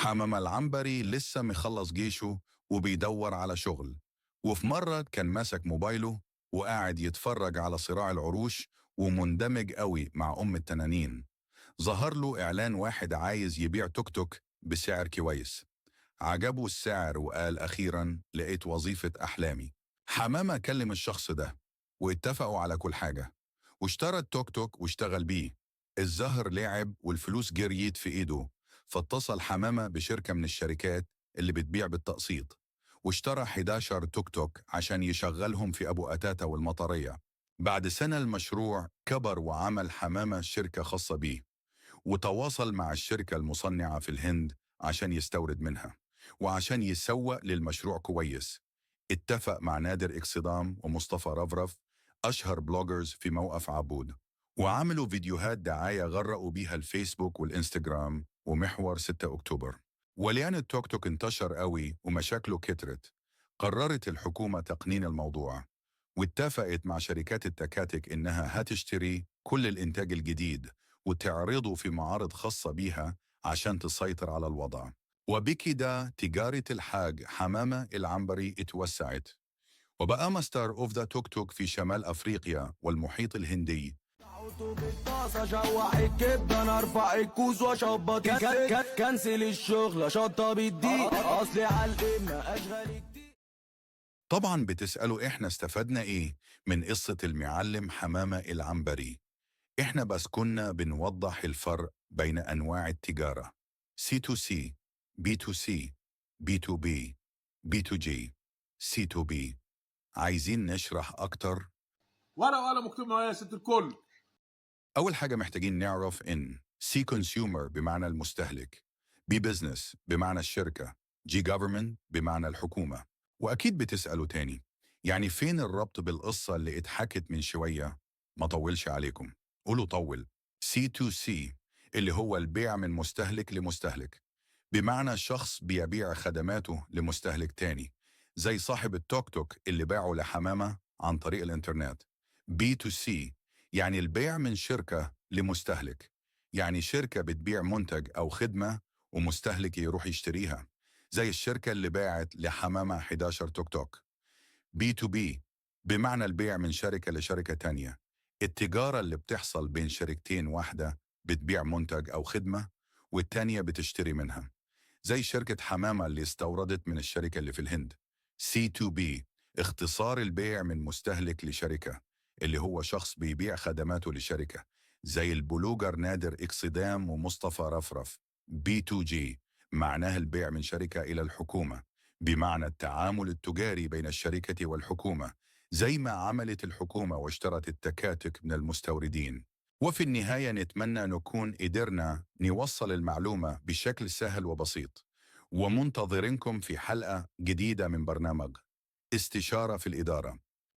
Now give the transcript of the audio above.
حمام العنبري لسه مخلص جيشه وبيدور على شغل، وفي مرة كان ماسك موبايله وقاعد يتفرج على صراع العروش ومندمج قوي مع أم التنانين. ظهر له إعلان واحد عايز يبيع توك توك بسعر كويس. عجبه السعر وقال أخيرا لقيت وظيفة أحلامي. حمامة كلم الشخص ده واتفقوا على كل حاجة، واشترى التوك توك واشتغل بيه. الزهر لعب والفلوس جريت في ايده، فاتصل حمامة بشركة من الشركات اللي بتبيع بالتقسيط، واشترى 11 توك توك عشان يشغلهم في أبو أتاتة والمطرية. بعد سنة المشروع كبر وعمل حمامة شركة خاصة بيه، وتواصل مع الشركة المصنعة في الهند عشان يستورد منها وعشان يسوق للمشروع كويس. اتفق مع نادر إكسدام ومصطفى رفرف، أشهر بلوجرز في موقف عبود، وعملوا فيديوهات دعاية غرقوا بيها الفيسبوك والإنستغرام ومحور 6 أكتوبر. وليان التوك توك انتشر قوي ومشاكله كترت، قررت الحكومة تقنين الموضوع، واتفقت مع شركات التكاتك إنها هتشتري كل الإنتاج الجديد وتعرضه في معارض خاصة بيها عشان تسيطر على الوضع. وبكده تجارة الحاج حمامة العنبري اتوسعت، وبقى ماستر اوف ذا توك توك في شمال أفريقيا والمحيط الهندي. احطه بالطاسه اشوح الكبده انا ارفع الكوز واشبط كنسل الشغل اشطب الدقيق اصلي على القمه اشغل كتير. طبعا بتسألوا احنا استفدنا ايه من قصة المعلم حمامة العنبري؟ احنا بس كنا بنوضح الفرق بين انواع التجارة: C2C، B2C، B2B، B2G، C2B. عايزين نشرح اكتر؟ ورقه وقلم مكتوب معايا يا ست الكل. أول حاجة محتاجين نعرف إن C consumer بمعنى المستهلك، B business بمعنى الشركة، G government بمعنى الحكومة. وأكيد بتسألوا تاني، يعني فين الربط بالقصة اللي اتحكت من شوية؟ ما طولش عليكم، قولوا طول. C2C اللي هو البيع من مستهلك لمستهلك، بمعنى شخص بيبيع خدماته لمستهلك تاني، زي صاحب التوك توك اللي باعه لحمامة عن طريق الإنترنت. B2C يعني البيع من شركة لمستهلك، يعني شركة بتبيع منتج أو خدمة ومستهلك يروح يشتريها، زي الشركة اللي باعت لحمامة 11 توك توك. B2B بمعنى البيع من شركة لشركة تانية، التجارة اللي بتحصل بين شركتين، واحدة بتبيع منتج أو خدمة والتانية بتشتري منها، زي شركة حمامة اللي استوردت من الشركة اللي في الهند. C2B اختصار البيع من مستهلك لشركة، اللي هو شخص بيبيع خدماته لشركة، زي البلوجر نادر إكسدام ومصطفى رفرف. B2G معناه البيع من شركة إلى الحكومة، بمعنى التعامل التجاري بين الشركة والحكومة، زي ما عملت الحكومة واشترت التكاتك من المستوردين. وفي النهاية نتمنى نكون قدرنا نوصل المعلومة بشكل سهل وبسيط، ومنتظرينكم في حلقة جديدة من برنامج استشارة في الإدارة.